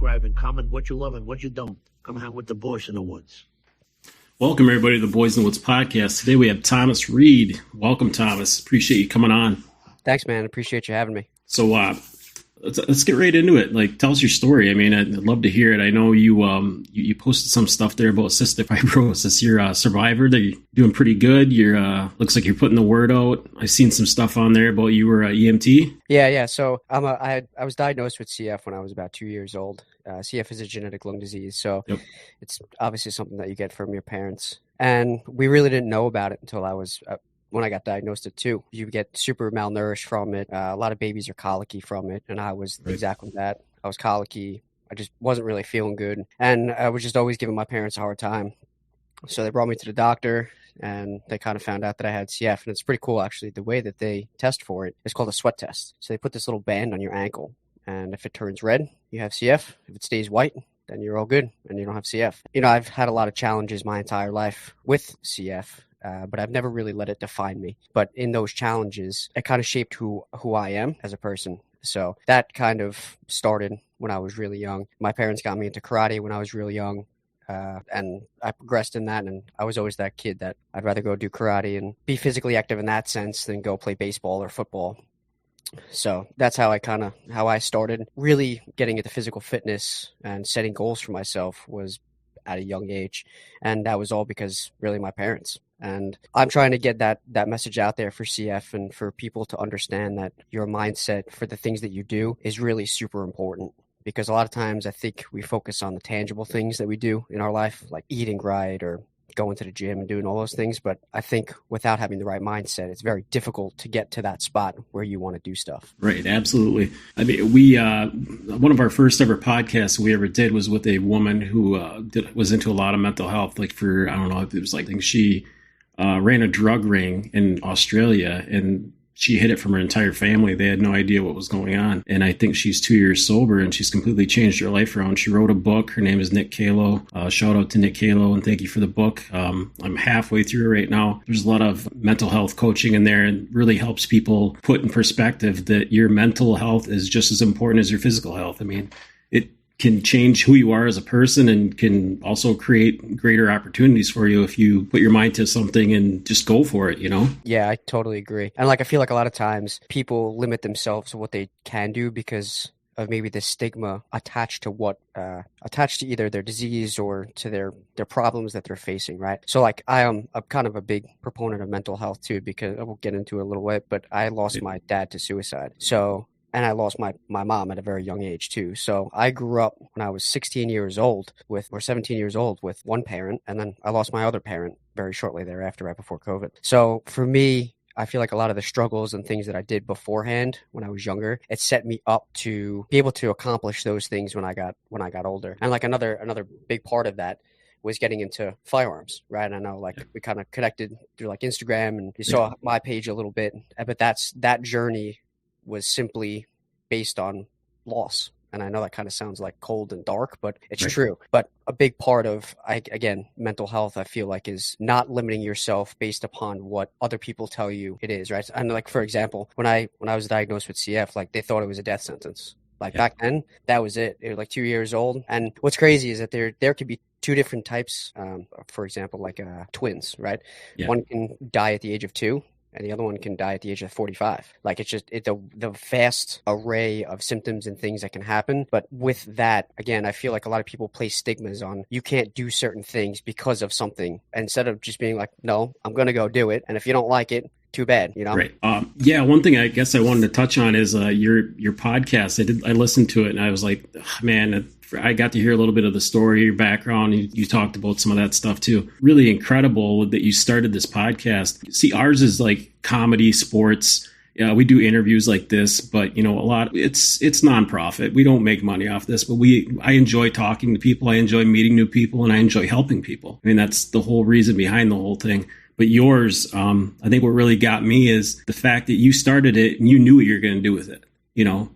subscribe, and comment what you love and what you don't. Come hang with the boys in the woods. Welcome, everybody, to the Boys in the Woods podcast. Today we have Thomas Reid. Welcome, Thomas. Appreciate you coming on. Thanks, man. Appreciate you having me. So let's get right into it. Like, tell us your story. I mean, I'd love to hear it. I know you posted some stuff there about cystic fibrosis. You're a survivor. That you're doing pretty good. You're looks like you're putting the word out. I've seen some stuff on there about you were a EMT. Yeah. So I was diagnosed with CF when I was about 2 years old. CF is a genetic lung disease, so It's obviously something that you get from your parents. And we really didn't know about it until I was when I got diagnosed at 2. You get super malnourished from it. A lot of babies are colicky from it, and I was exactly that. I was colicky. I just wasn't really feeling good, and I was just always giving my parents a hard time. So they brought me to the doctor, and they kind of found out that I had CF. And it's pretty cool, actually. The way that they test for it is called a sweat test. So they put this little band on your ankle, and if it turns red, you have CF. If it stays white, then you're all good, and you don't have CF. You know, I've had a lot of challenges my entire life with CF, but I've never really let it define me. But in those challenges, it kind of shaped who I am as a person. So that kind of started when I was really young. My parents got me into karate when I was really young. And I progressed in that, and I was always that kid that I'd rather go do karate and be physically active in that sense than go play baseball or football. So that's how I started really getting into physical fitness and setting goals for myself was at a young age. And that was all because really my parents. And I'm trying to get that message out there for CF and for people to understand that your mindset for the things that you do is really super important. Because a lot of times I think we focus on the tangible things that we do in our life, like eating right or going to the gym and doing all those things. But I think without having the right mindset, it's very difficult to get to that spot where you want to do stuff. Right. Absolutely. I mean, we one of our first ever podcasts we ever did was with a woman who was into a lot of mental health. Like for, I don't know, it was like, I think she ran a drug ring in Australia, and she hid it from her entire family. They had no idea what was going on. And I think she's 2 years sober, and she's completely changed her life around. She wrote a book. Her name is Nick Kalo. Shout out to Nick Kalo, and thank you for the book. I'm halfway through it right now. There's a lot of mental health coaching in there, and really helps people put in perspective that your mental health is just as important as your physical health. I mean, it can change who you are as a person and can also create greater opportunities for you if you put your mind to something and just go for it, you know? Yeah, I totally agree. And I feel like a lot of times people limit themselves to what they can do because of maybe the stigma attached to attached to either their disease or to their problems that they're facing, right? So I am kind of a big proponent of mental health too, because I will get into it a little bit, but I lost my dad to suicide. And I lost my mom at a very young age too. So I grew up when I was 17 years old with one parent. And then I lost my other parent very shortly thereafter, right before COVID. So for me, I feel like a lot of the struggles and things that I did beforehand when I was younger, it set me up to be able to accomplish those things when I got older. And another big part of that was getting into firearms, right? And I know we kind of connected through Instagram, and you saw my page a little bit, but that journey was simply based on loss. And I know that kind of sounds like cold and dark, but it's true. But a big part of, mental health, I feel like, is not limiting yourself based upon what other people tell you it is, right? And for example, when I was diagnosed with CF, they thought it was a death sentence. Back then, that was it. It was 2 years old. And what's crazy is that there could be two different types, for example, twins, right? Yeah. One can die at the age of 2. And the other one can die at the age of 45. It's just the vast array of symptoms and things that can happen. But with that, again, I feel like a lot of people place stigmas on you can't do certain things because of something, instead of just being like, no, I'm going to go do it. And if you don't like it, too bad, you know? Right. One thing I guess I wanted to touch on is your podcast. I listened to it, and I was like, man, I got to hear a little bit of the story, your background. You talked about some of that stuff too. Really incredible that you started this podcast. See, ours is like comedy, sports. Yeah, we do interviews like this, but it's nonprofit. We don't make money off this, but I enjoy talking to people. I enjoy meeting new people, and I enjoy helping people. I mean, that's the whole reason behind the whole thing. But yours, I think what really got me is the fact that you started it and you knew what you were going to do with it.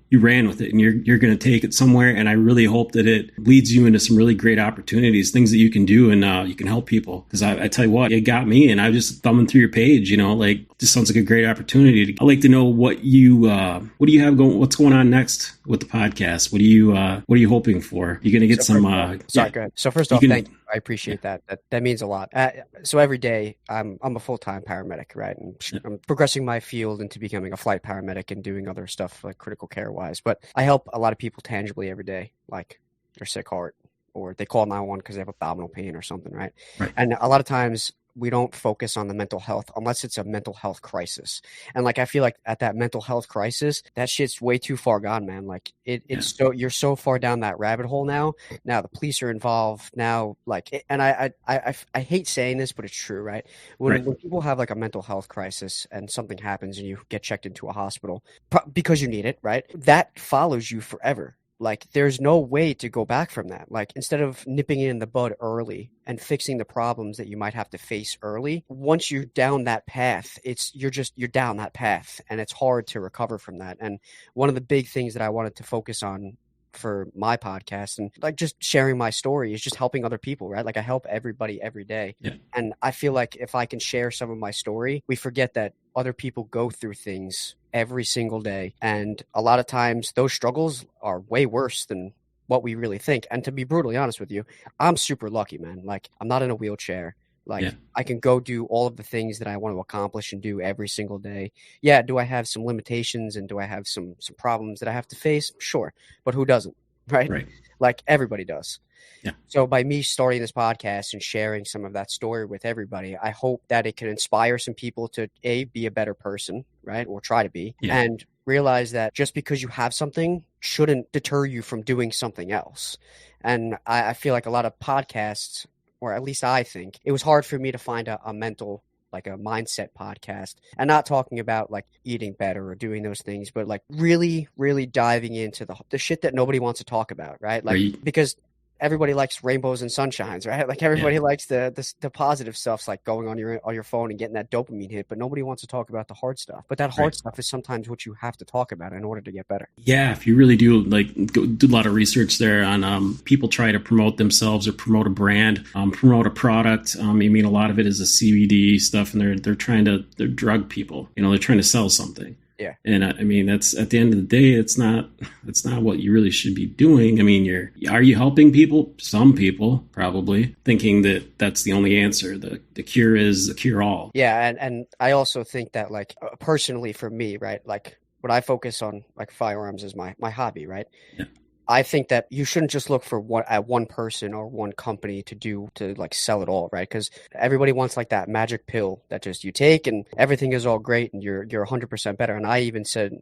you ran with it, and you're going to take it somewhere. And I really hope that it leads you into some really great opportunities, things that you can do, and you can help people. Because I tell you what, it got me, and I was just thumbing through your page, like, just sounds like a great opportunity. I'd like to know what do you have going, what's going on next with the podcast? What are you hoping for? You're going to get Go ahead. So first off, thank you. I appreciate that. That means a lot. So every day I'm a full-time paramedic, right? And I'm progressing my field into becoming a flight paramedic and doing other stuff like critical care wise. But I help a lot of people tangibly every day, like their sick heart, or they call 911 because they have abdominal pain or something, right? And a lot of times we don't focus on the mental health unless it's a mental health crisis. And like, I feel like at that mental health crisis, that shit's way too far gone, man. Like it's so, you're so far down that rabbit hole now. Now the police are involved now. Like, and I hate saying this, but it's true, right? When people have like a mental health crisis and something happens and you get checked into a hospital because you need it, right? That follows you forever. Like, there's no way to go back from that. Like, instead of nipping it in the bud early and fixing the problems that you might have to face early, once you're down that path, you're down that path, and it's hard to recover from that. And one of the big things that I wanted to focus on for my podcast and like just sharing my story is just helping other people, right? Like, I help everybody every day. Yeah. And I feel like if I can share some of my story, we forget that other people go through things every single day. And a lot of times those struggles are way worse than what we really think. And to be brutally honest with you, I'm super lucky, man. Like, I'm not in a wheelchair. Like, I can go do all of the things that I want to accomplish and do every single day. Yeah. Do I have some limitations and do I have some problems that I have to face? Sure. But who doesn't? Right. Like, everybody does. Yeah. So by me starting this podcast and sharing some of that story with everybody, I hope that it can inspire some people to be a better person, right? Or try to be, and realize that just because you have something shouldn't deter you from doing something else. And I feel like a lot of podcasts, or at least I think, it was hard for me to find a mental, like a mindset podcast, and not talking about like eating better or doing those things, but like really, really diving into the shit that nobody wants to talk about, right? Like, because everybody likes rainbows and sunshines, right? Like, everybody likes the positive stuff, like going on your phone and getting that dopamine hit, but nobody wants to talk about the hard stuff. But that hard stuff is sometimes what you have to talk about in order to get better. Yeah, if you really do do a lot of research there on people try to promote themselves or promote a brand, promote a product. I mean, a lot of it is a CBD stuff, and they're drug people. They're trying to sell something. Yeah. And I mean, that's, at the end of the day, it's not what you really should be doing. I mean, are you helping people? Some people probably thinking that that's the only answer. The cure is the cure all. Yeah. And I also think that, like, personally for me, right, like, what I focus on, like, firearms is my hobby, right? Yeah. I think that you shouldn't just look for one person or one company to like sell it all, right? Because everybody wants like that magic pill that just you take and everything is all great and you're 100% better. And I even said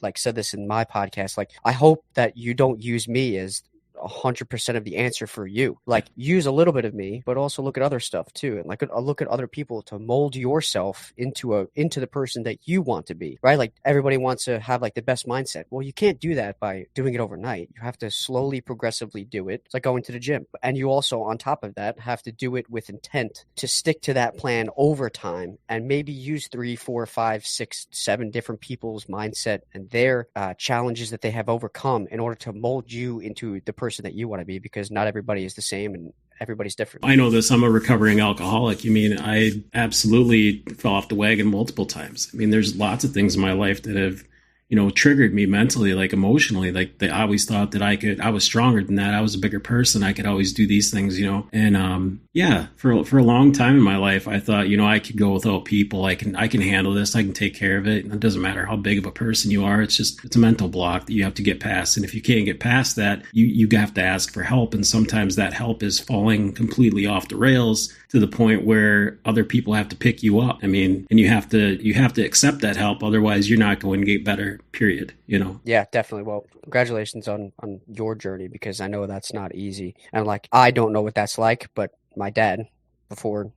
this in my podcast, like, I hope that you don't use me as 100% of the answer for you. Like, use a little bit of me, but also look at other stuff too, and like look at other people to mold yourself into the person that you want to be, right? Like, everybody wants to have like the best mindset. Well, you can't do that by doing it overnight. You have to slowly, progressively do it. It's like going to the gym, and you also, on top of that, have to do it with intent to stick to that plan over time, and maybe use 3, 4, 5, 6, 7 different people's mindset and their challenges that they have overcome in order to mold you into the person that you want to be, because not everybody is the same and everybody's different. I know this. I'm a recovering alcoholic. I mean, I absolutely fell off the wagon multiple times. I mean, there's lots of things in my life that have, triggered me mentally, like emotionally. Like, I always thought that I was stronger than that. I was a bigger person. I could always do these things, And for a long time in my life, I thought, I could go without people. I can handle this. I can take care of it. And it doesn't matter how big of a person you are. It's a mental block that you have to get past. And if you can't get past that, you have to ask for help. And sometimes that help is falling completely off the rails to the point where other people have to pick you up. I mean, and you have to accept that help. Otherwise, you're not going to get better, period. Yeah, definitely. Well, congratulations on your journey, because I know that's not easy. And like, I don't know what that's like, but my dad, before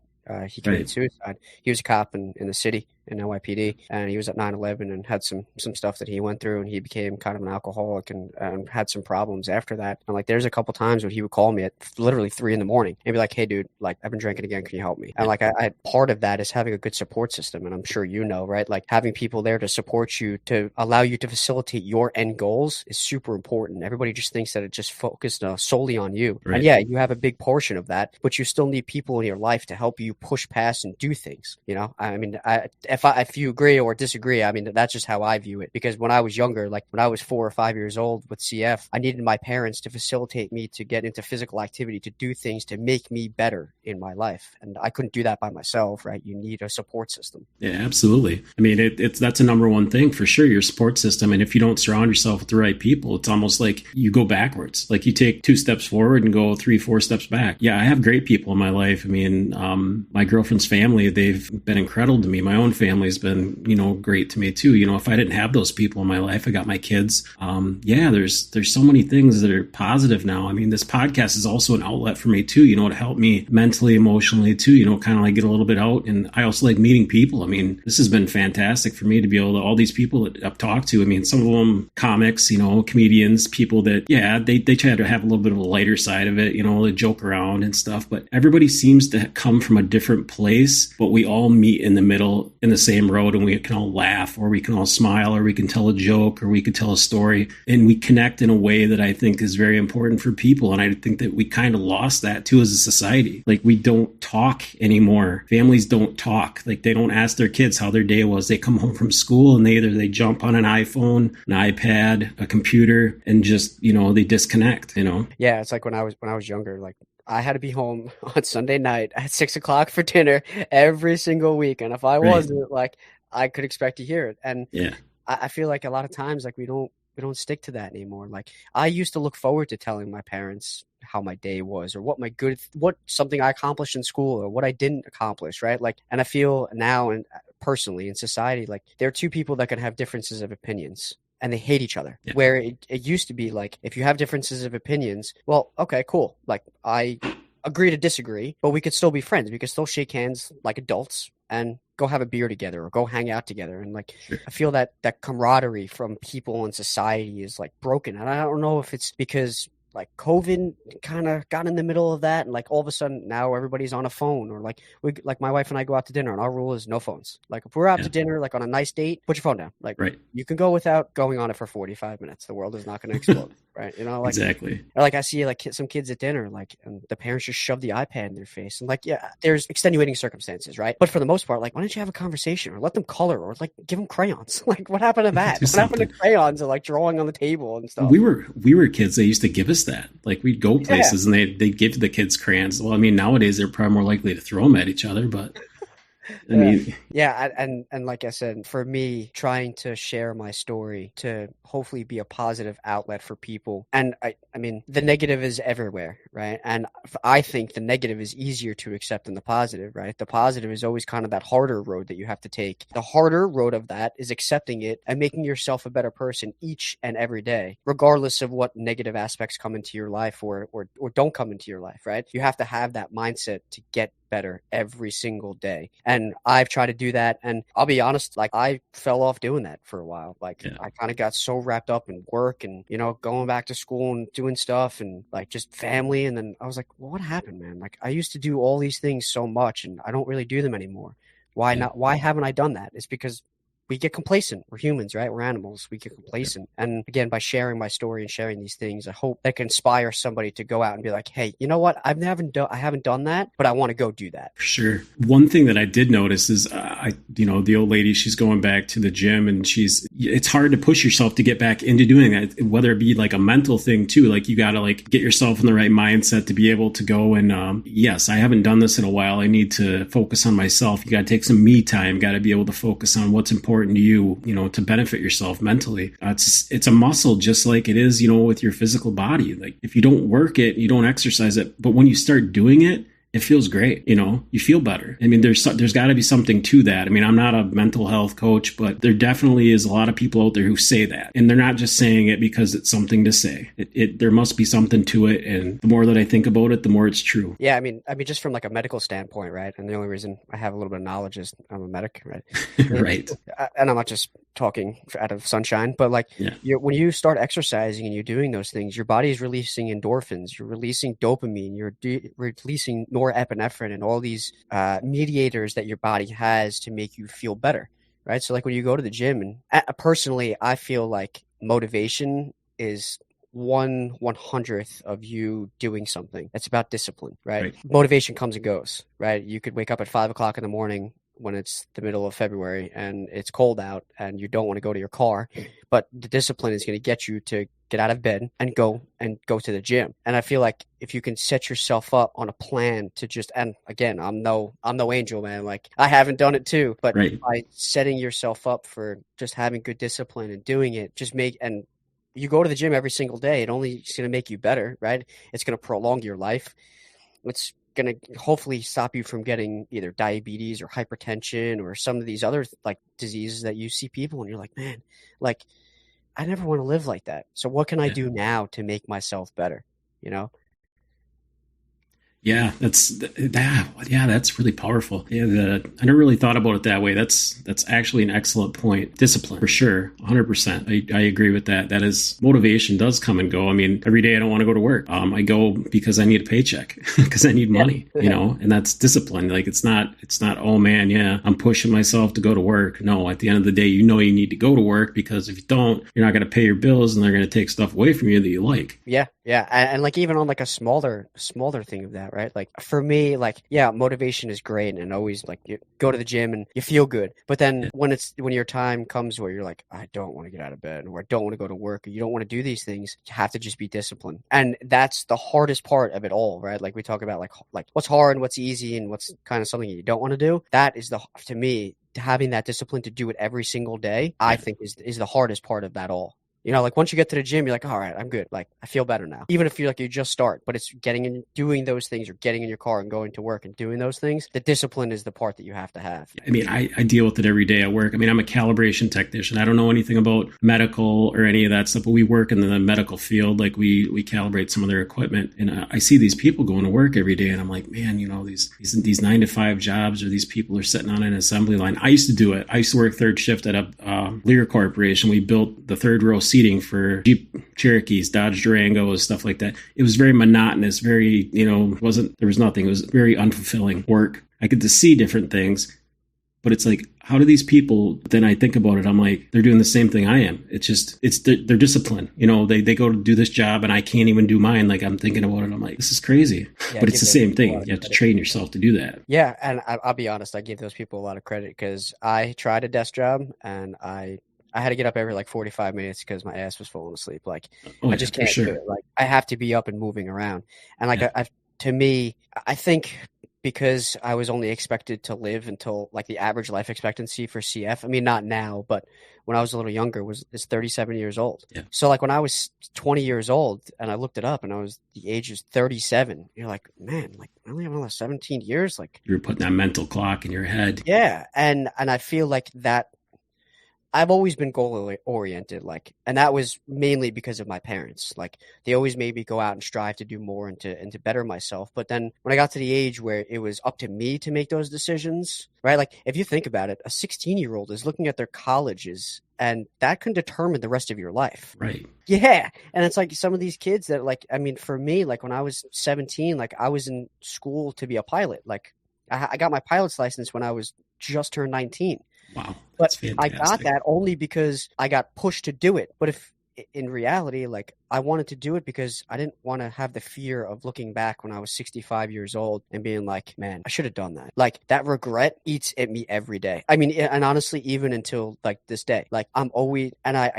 he committed suicide, he was a cop in the city, in NYPD, and he was at 9/11 and had some stuff that he went through, and he became kind of an alcoholic and had some problems after that. And like, there's a couple times when he would call me at literally 3 a.m. and be like, "Hey, dude, like I've been drinking again. Can you help me?" And like, I part of that is having a good support system, and I'm sure you know, right? Like having people there to support you, to allow you to facilitate your end goals is super important. Everybody just thinks that it just focused solely on you. Right. And yeah, you have a big portion of that, but you still need people in your life to help you push past and do things. You know, I mean, if you agree or disagree, I mean, that's just how I view it. Because when I was younger, like when I was 4 or 5 years old with CF, I needed my parents to facilitate me to get into physical activity, to do things to make me better in my life. And I couldn't do that by myself, right? You need a support system. Yeah, absolutely. I mean, that's a number one thing for sure, your support system. And if you don't surround yourself with the right people, it's almost like you go backwards. Like you take 2 steps forward and go 3, 4 steps back. Yeah, I have great people in my life. I mean, my girlfriend's family, they've been incredible to me. My own family's been, great to me too. If I didn't have those people in my life, I got my kids. There's so many things that are positive now. I mean, this podcast is also an outlet for me too, to help me mentally, emotionally too, kind of like get a little bit out. And I also like meeting people. I mean, this has been fantastic for me to be able to, all these people that I've talked to. I mean, some of them comics, comedians, people that, they try to have a little bit of a lighter side of it, they joke around and stuff, but everybody seems to come from a different place, but we all meet in the middle in the same road, and we can all laugh, or we can all smile, or we can tell a joke, or we can tell a story, and we connect in a way that I think is very important for people. And I think that we kind of lost that too as a society. Like we don't talk anymore. Families don't talk. Like they don't ask their kids how their day was. They come home from school and they jump on an iPhone, an iPad, a computer, and just, they disconnect, Yeah, it's like when I was younger, like I had to be home on Sunday night at 6 o'clock for dinner every single week. And if I wasn't, like, I could expect to hear it. And yeah, I feel like a lot of times, like we don't stick to that anymore. Like I used to look forward to telling my parents how my day was, or what something I accomplished in school, or what I didn't accomplish. Right. Like, and I feel now, and personally in society, like there are 2 people that can have differences of opinions, and they hate each other. Yeah. Where it used to be like, if you have differences of opinions, well, okay, cool. Like I agree to disagree, but we could still be friends. We could still shake hands like adults and go have a beer together or go hang out together. And like, sure. I feel that camaraderie from people in society is like broken. And I don't know if it's because like COVID kind of got in the middle of that, and like all of a sudden now everybody's on a phone, or like my wife and I go out to dinner and our rule is no phones. Like if we're out to dinner, like on a nice date, put your phone down. Like you can go without going on it for 45 minutes. The world is not going to explode. Right. Like exactly. Like I see like some kids at dinner, like, and the parents just shove the iPad in their face, and like, yeah, there's extenuating circumstances. Right. But for the most part, like, why don't you have a conversation, or let them color, or like give them crayons? Like what happened to that? What happened to crayons and like drawing on the table and stuff? We were kids. They used to give us that. Like we'd go places and they give the kids crayons. Well, I mean, nowadays they're probably more likely to throw them at each other, but I mean, and like I said, for me, trying to share my story to hopefully be a positive outlet for people. And I mean, the negative is everywhere, right? And I think the negative is easier to accept than the positive, right? The positive is always kind of that harder road that you have to take. The harder road of that is accepting it and making yourself a better person each and every day, regardless of what negative aspects come into your life or don't come into your life, right? You have to have that mindset to get better every single day. And I've tried to do that. And I'll be honest, like I fell off doing that for a while. Like I kind of got so wrapped up in work and, going back to school and doing stuff and like just family. And then I was like, well, what happened, man? Like I used to do all these things so much and I don't really do them anymore. Why not? Why haven't I done that? It's because we get complacent. We're humans, right? We're animals. We get complacent. And again, by sharing my story and sharing these things, I hope that can inspire somebody to go out and be like, hey, you know what? I haven't done that, but I want to go do that. For sure. One thing that I did notice is, the old lady, she's going back to the gym and it's hard to push yourself to get back into doing that, whether it be like a mental thing too. Like you got to like get yourself in the right mindset to be able to go and, yes, I haven't done this in a while. I need to focus on myself. You got to take some me time, got to be able to focus on what's important to you, to benefit yourself mentally. It's a muscle just like it is, with your physical body. Like if you don't work it, you don't exercise it. But when you start doing it, it feels great. You feel better. I mean, there's got to be something to that. I mean, I'm not a mental health coach, but there definitely is a lot of people out there who say that, and they're not just saying it because it's something to say. There must be something to it, and the more that I think about it, the more it's true. Yeah, I mean, just from like a medical standpoint, right? And the only reason I have a little bit of knowledge is I'm a medic, right? Right. And I'm not just talking out of sunshine, but like when you start exercising and you're doing those things, your body is releasing endorphins, you're releasing dopamine, you're releasing norepinephrine and all these mediators that your body has to make you feel better, right? So like when you go to the gym, and personally, I feel like motivation is 1/100th of you doing something. It's about discipline, right? Motivation comes and goes, right? You could wake up at 5 o'clock in the morning when it's the middle of February and it's cold out and you don't want to go to your car, but the discipline is going to get you to get out of bed and go to the gym. And I feel like if you can set yourself up on a plan to just, and again, I'm no angel, man. Like I haven't done it too, but by setting yourself up for just having good discipline and doing it, and you go to the gym every single day, it only is going to make you better, right? It's going to prolong your life. It's going to hopefully stop you from getting either diabetes or hypertension or some of these other like diseases that you see people and you're like, man, like I never want to live like that. So what can I do now to make myself better? Yeah, that's really powerful. Yeah, I never really thought about it that way. That's actually an excellent point. Discipline, for sure, 100%. I agree with that. That is, motivation does come and go. I mean, every day I don't want to go to work. I go because I need a paycheck, because I need money, and that's discipline. Like it's not, oh man, yeah, I'm pushing myself to go to work. No, at the end of the day, you need to go to work, because if you don't, you're not going to pay your bills and they're going to take stuff away from you that you like. Yeah. Yeah. And like even on like a smaller thing of that, right? Like for me, like, yeah, motivation is great and always like you go to the gym and you feel good. But then when your time comes where you're like, I don't want to get out of bed, or I don't want to go to work, or you don't want to do these things, you have to just be disciplined. And that's the hardest part of it all, right? Like we talk about like what's hard and what's easy and what's kind of something you don't want to do. That is to me, having that discipline to do it every single day, I think is the hardest part of that all. Like once you get to the gym, you're like, all right, I'm good. Like I feel better now. Even if you're like, you just start, but it's getting in, doing those things, or getting in your car and going to work and doing those things. The discipline is the part that you have to have. I mean, I deal with it every day at work. I mean, I'm a calibration technician. I don't know anything about medical or any of that stuff, but we work in the medical field. Like we calibrate some of their equipment, and I see these people going to work every day, and I'm like, man, these 9-to-5 jobs, or these people are sitting on an assembly line. I used to do it. I used to work third shift at a Lear Corporation. We built the third row seating for Jeep Cherokees, Dodge Durangos, stuff like that. It was very monotonous, very, there was nothing. It was very unfulfilling work. I could just see different things, but it's like, how do these people, then I think about it, I'm like, they're doing the same thing I am. They're disciplined. They go to do this job and I can't even do mine. Like I'm thinking about it. I'm like, this is crazy, but it's the same thing. You have to train yourself to do that. Yeah. And I'll be honest, I give those people a lot of credit, because I tried a desk job and I had to get up every like 45 minutes because my ass was falling asleep. Like I just can't do it. Like I have to be up and moving around. And like to me, I think because I was only expected to live until like the average life expectancy for CF. I mean, not now, but when I was a little younger is 37 years old. Yeah. So like when I was 20 years old and I looked it up and the age is 37, you're like, man, like I only have another 17 years. Like you were putting that mental clock in your head. Yeah. And I feel like that I've always been goal oriented, like, and that was mainly because of my parents. Like they always made me go out and strive to do more and to better myself. But then when I got to the age where it was up to me to make those decisions, right? Like if you think about it, a 16-year-old is looking at their colleges, and that can determine the rest of your life. Right. Yeah. And it's like some of these kids that like, I mean, for me, like when I was 17, like I was in school to be a pilot. Like I got my pilot's license when I was just turned 19. Wow. But I got that only because I got pushed to do it. But if in reality, like I wanted to do it because I didn't want to have the fear of looking back when I was 65 years old and being like, man, I should have done that. Like that regret eats at me every day. I mean, and honestly, even until like this day, like I'm always, and I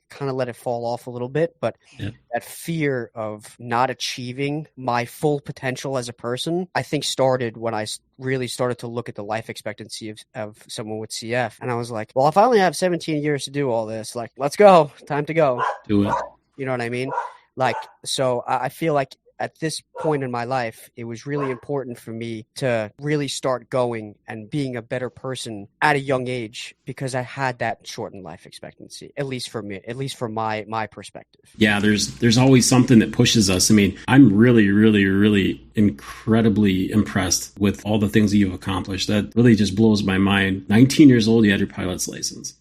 kind of let it fall off a little bit, but that fear of not achieving my full potential as a person, I think started when I really started to look at the life expectancy of someone with CF. And I was like, well, if I only have 17 years to do all this, like, let's go, time to go. Do it. You know what I mean? Like, so I feel like at this point in my life, it was really important for me to really start going and being a better person at a young age because I had that shortened life expectancy, at least for me, at least from my perspective. Yeah, there's always something that pushes us. I mean, I'm really, really, really incredibly impressed with all the things that you've accomplished. That really just blows my mind. 19 years old, you had your pilot's license.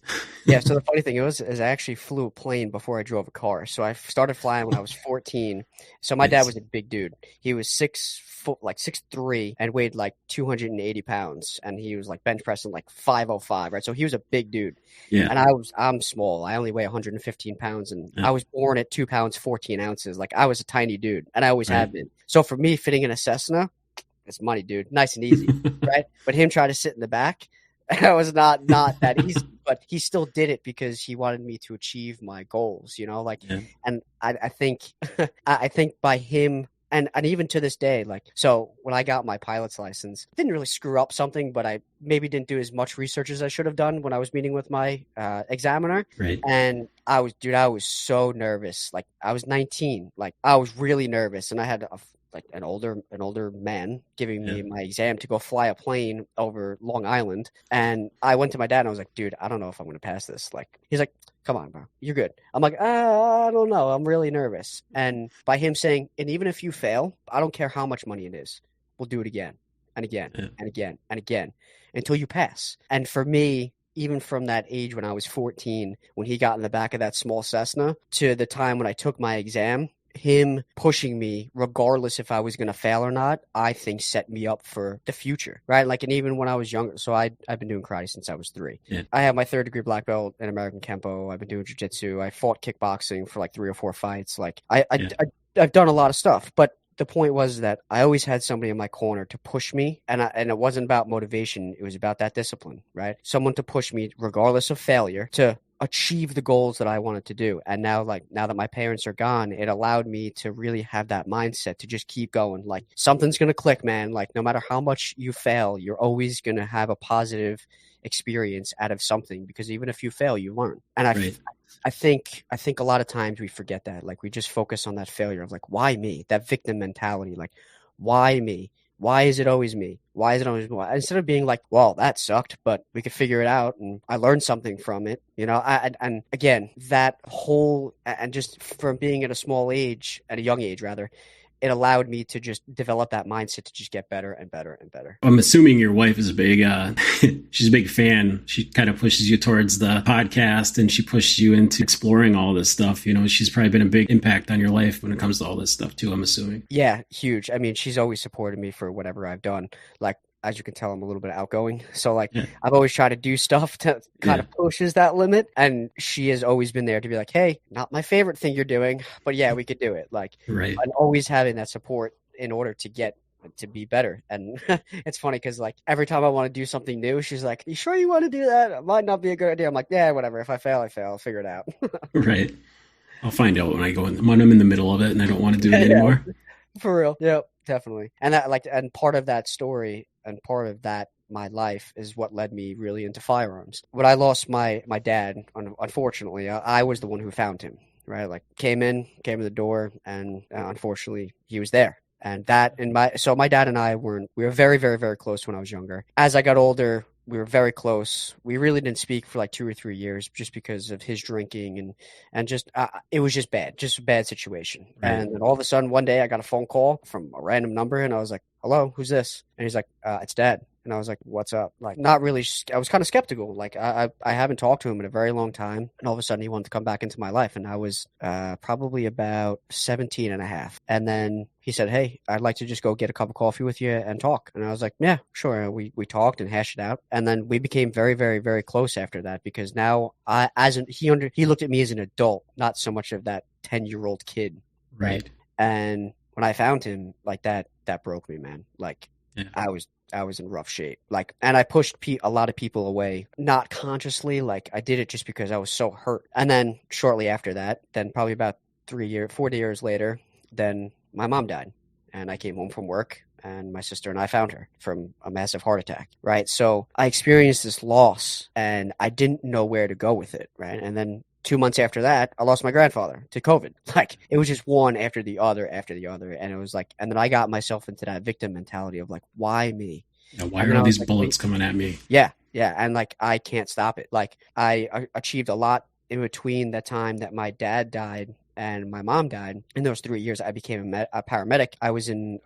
Yeah, so the funny thing is I actually flew a plane before I drove a car. So I started flying when I was 14. So my dad was a big dude. He was 6 foot, like 6'3", and weighed like 280 pounds. And he was like bench pressing like 505, right? So he was a big dude. Yeah. And I'm small. I only weigh 115 pounds. And I was born at 2 pounds, 14 ounces. Like I was a tiny dude, and I always have been. So for me, fitting in a Cessna, it's money, dude. Nice and easy, right? But him trying to sit in the back, that was not that easy. But he still did it because he wanted me to achieve my goals, you know, like, and I think, I think by him, and even to this day, like, so when I got my pilot's license, I didn't really screw up something, but I maybe didn't do as much research as I should have done when I was meeting with my examiner. Right. And I was so nervous. Like I was 19, like I was really nervous, and I had like an older man giving me my exam to go fly a plane over Long Island. And I went to my dad and I was like, dude, I don't know if I'm going to pass this. Like, he's like, come on, bro, you're good. I'm like, I don't know. I'm really nervous. And by him saying, and even if you fail, I don't care how much money it is, we'll do it again and again and again and again until you pass. And for me, even from that age when I was 14, when he got in the back of that small Cessna to the time when I took my exam, him pushing me regardless if I was going to fail or not, I think set me up for the future, right? Like, and even when I was younger, so I've been doing karate since I was 3. I have my 3rd degree black belt in American Kempo. I've been doing jiu-jitsu. I fought kickboxing for like 3 or 4 fights. Like I've done a lot of stuff, but the point was that I always had somebody in my corner to push me, and it wasn't about motivation. It was about that discipline, right? Someone to push me regardless of failure to achieve the goals that I wanted to do. And now that my parents are gone, it allowed me to really have that mindset to just keep going. Like, something's going to click, man. Like, no matter how much you fail, you're always going to have a positive experience out of something, because even if you fail, you learn. And I think a lot of times we forget that. Like, we just focus on that failure of like, why me? That victim mentality. Like, why me? Why is it always me? Why is it always me? Instead of being like, well, that sucked, but we could figure it out and I learned something from it, you know? And again, that whole, and just from being at a young age rather, it allowed me to just develop that mindset to just get better and better and better. I'm assuming your wife is a big, she's a big fan. She kind of pushes you towards the podcast, and she pushed you into exploring all this stuff. You know, she's probably been a big impact on your life when it comes to all this stuff too, I'm assuming. Yeah, huge. I mean, she's always supported me for whatever I've done. Like, as you can tell, I'm a little bit outgoing. So like, I've always tried to do stuff to kind of pushes that limit. And she has always been there to be like, hey, not my favorite thing you're doing, but yeah, we could do it. Like, and always having that support in order to get to be better. And it's funny because like every time I want to do something new, she's like, you sure you want to do that? It might not be a good idea. I'm like, yeah, whatever. If I fail, I fail. I'll figure it out. Right. I'll find out when I'm in the middle of it and I don't want to do it anymore. For real. Yep, definitely. And that, like, and part of that story and part of that, my life, is what led me really into firearms. When I lost my dad, unfortunately, I was the one who found him, right? Like, came in the door, and unfortunately he was there. And so my dad and I we were very, very, very close when I was younger. As I got older, we were very close. We really didn't speak for like 2 or 3 years just because of his drinking and just it was just a bad situation. Right. And then all of a sudden one day I got a phone call from a random number, and I was like, hello, who's this? And he's like, it's Dad. And I was like, what's up? Like, not really. I was kind of skeptical. Like, I haven't talked to him in a very long time. And all of a sudden he wanted to come back into my life. And I was probably about 17 and a half. And then he said, hey, I'd like to just go get a cup of coffee with you and talk. And I was like, yeah, sure. We talked and hashed it out. And then we became very, very, very close after that, because now he looked at me as an adult, not so much of that 10-year-old kid. Right. And when I found him, like, that broke me, man. Like, I was in rough shape. Like, and I pushed a lot of people away, not consciously. Like, I did it just because I was so hurt. And then shortly after that, then probably about 4 years later, then my mom died, and I came home from work, and my sister and I found her from a massive heart attack. Right. So I experienced this loss, and I didn't know where to go with it. Right. And then 2 months after that, I lost my grandfather to COVID. Like, it was just one after the other after the other. And it was like, and then I got myself into that victim mentality of like, why me? Yeah, why are all these bullets coming at me? Yeah. Yeah. And like, I can't stop it. Like, I achieved a lot in between the time that my dad died and my mom died. In those 3 years, I became a paramedic. I was in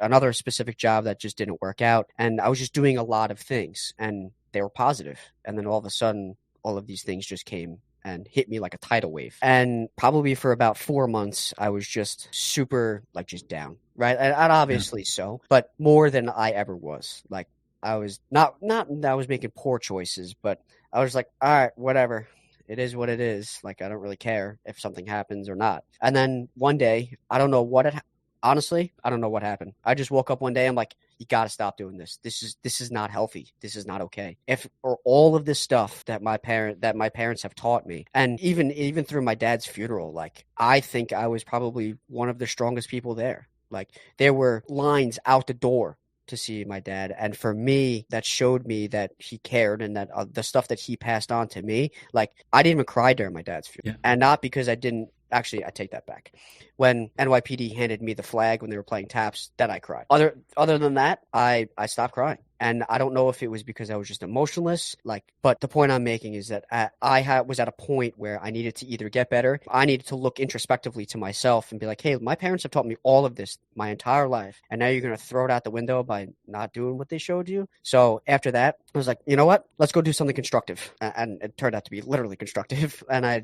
another specific job that just didn't work out. And I was just doing a lot of things and they were positive. And then all of a sudden, all of these things just came and hit me like a tidal wave. And probably for about 4 months, I was just super, like, just down, right? And obviously so, but more than I ever was. Like, I was not that I was making poor choices, but I was like, all right, whatever. It is what it is. Like, I don't really care if something happens or not. And then one day, I don't know what honestly, I don't know what happened. I just woke up one day. I'm like, you got to stop doing this. This is not healthy. This is not okay. Or all of this stuff that my parents have taught me, and even through my dad's funeral, like, I think I was probably one of the strongest people there. Like, there were lines out the door to see my dad. And for me, that showed me that he cared and that the stuff that he passed on to me, like, I didn't even cry during my dad's funeral. And not because I didn't. Actually, I take that back. When NYPD handed me the flag when they were playing taps, then I cried. Other than that, I stopped crying. And I don't know if it was because I was just emotionless, but the point I'm making is that I was at a point where I needed to either get better. I needed to look introspectively to myself and be like, hey, my parents have taught me all of this my entire life. And now you're going to throw it out the window by not doing what they showed you. So after that, I was like, you know what? Let's go do something constructive. And it turned out to be literally constructive. And I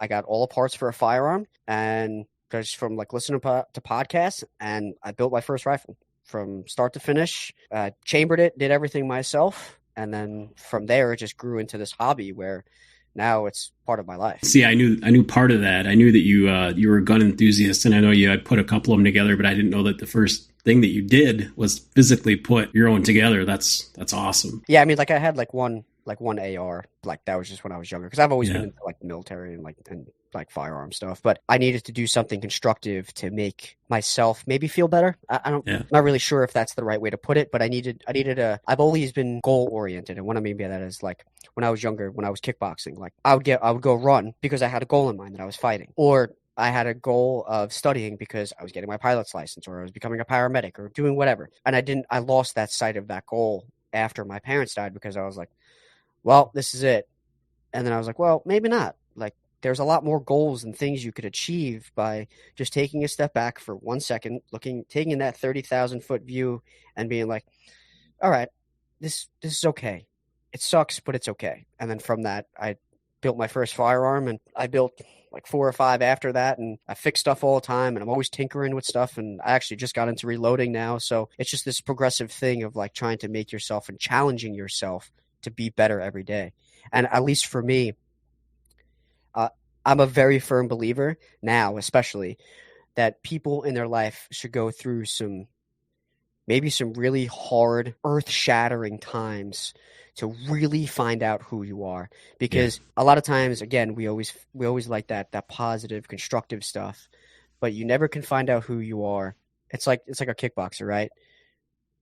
got all the parts for a firearm, and just from like listening to podcasts, and I built my first rifle from start to finish, chambered it, did everything myself. And then from there, it just grew into this hobby where now it's part of my life. See, I knew part of that. I knew that you were a gun enthusiast, and I know you had put a couple of them together, but I didn't know that the first thing that you did was physically put your own together. That's awesome. Yeah. I mean, like, I had one AR, like, that was just when I was younger, because I've always been into like the military and firearm stuff, but I needed to do something constructive to make myself maybe feel better. I'm not really sure if that's the right way to put it, but I've always been goal oriented. And what I mean by that is, like, when I was younger, when I was kickboxing, like, I would go run because I had a goal in mind that I was fighting, or I had a goal of studying because I was getting my pilot's license, or I was becoming a paramedic, or doing whatever. And I lost that sight of that goal after my parents died, because I was like, well, this is it. And then I was like, well, maybe not. Like, there's a lot more goals and things you could achieve by just taking a step back for 1 second, taking that 30,000 foot view and being like, all right, this is okay. It sucks, but it's okay. And then from that, I built my first firearm, and I built like 4 or 5 after that. And I fix stuff all the time, and I'm always tinkering with stuff. And I actually just got into reloading now. So it's just this progressive thing of like trying to make yourself and challenging yourself to be better every day. And at least for me, I'm a very firm believer now, especially, that people in their life should go through some really hard, earth-shattering times to really find out who you are. Because a lot of times, again, we always like that positive, constructive stuff, but you never can find out who you are. It's like a kickboxer, right?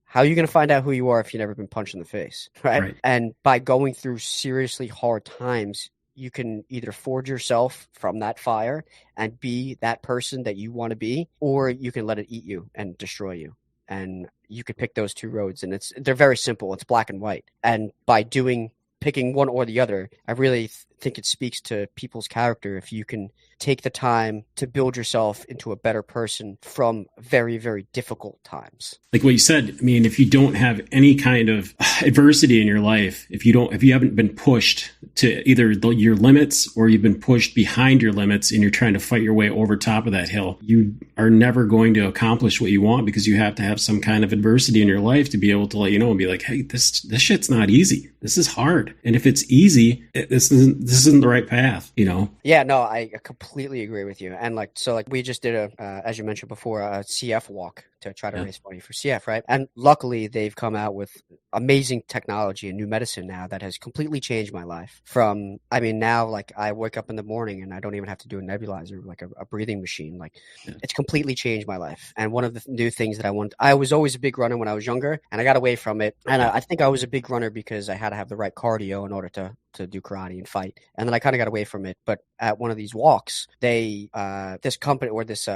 How are you going to find out who you are if you've never been punched in the face, right? And by going through seriously hard times, you can either forge yourself from that fire and be that person that you want to be, or you can let it eat you and destroy you. And you could pick those two roads, and they're very simple. It's black and white. And by picking one or the other, I really think it speaks to people's character if you can take the time to build yourself into a better person from very, very difficult times. Like what you said, I mean, if you don't have any kind of adversity in your life, if you haven't been pushed to either your limits, or you've been pushed behind your limits and you're trying to fight your way over top of that hill, you are never going to accomplish what you want, because you have to have some kind of adversity in your life to be able to let you know and be like, hey, this shit's not easy. This is hard. And if it's easy, this isn't the right path, you know? Yeah, no, I completely agree with you. And we just did as you mentioned before, a CF walk to try to raise money for CF, right? And luckily, they've come out with amazing technology and new medicine now that has completely changed my life. Now, like, I wake up in the morning and I don't even have to do a nebulizer, like a breathing machine. Like, it's completely changed my life. And one of the new things that I was always a big runner when I was younger, and I got away from it. And I think I was a big runner because I had to have the right cardio in order to do karate and fight. And then I kind of got away from it. But at one of these walks, this company or this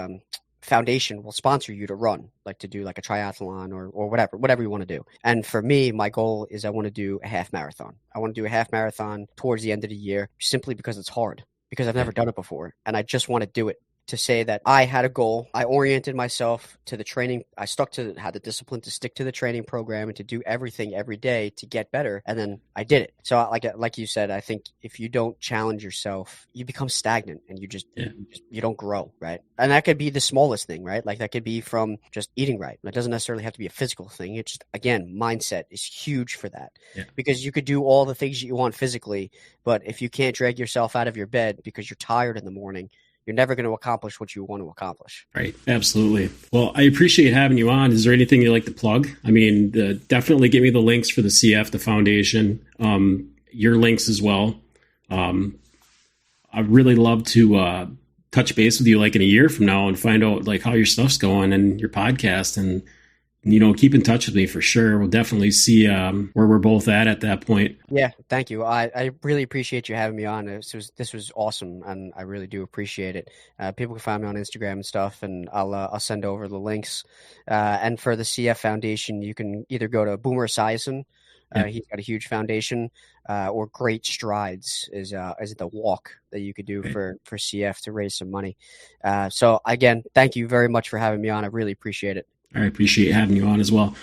foundation will sponsor you to run, like to do like a triathlon or whatever you want to do. And for me, my goal is I want to do a half marathon. I want to do a half marathon towards the end of the year, simply because it's hard, because I've never done it before. And I just want to do it to say that I had a goal. I oriented myself to the training. I had the discipline to stick to the training program and to do everything every day to get better. And then I did it. So like you said, I think if you don't challenge yourself, you become stagnant and you don't grow, right? And that could be the smallest thing, right? Like that could be from just eating right. It doesn't necessarily have to be a physical thing. It's just, again, mindset is huge for that, because you could do all the things you want physically, but if you can't drag yourself out of your bed because you're tired in the morning, you're never going to accomplish what you want to accomplish. Right. Absolutely. Well, I appreciate having you on. Is there anything you'd like to plug? I mean, definitely give me the links for the CF, the foundation, your links as well. I'd really love to touch base with you like in a year from now and find out like how your stuff's going and your podcast, and keep in touch with me for sure. We'll definitely see where we're both at that point. Yeah, thank you. I really appreciate you having me on. This was awesome, and I really do appreciate it. People can find me on Instagram and stuff, and I'll send over the links. And for the CF Foundation, you can either go to Boomer Esiason. He's got a huge foundation, or Great Strides is the walk that you could do for CF to raise some money. So again, thank you very much for having me on. I really appreciate it. I appreciate having you on as well.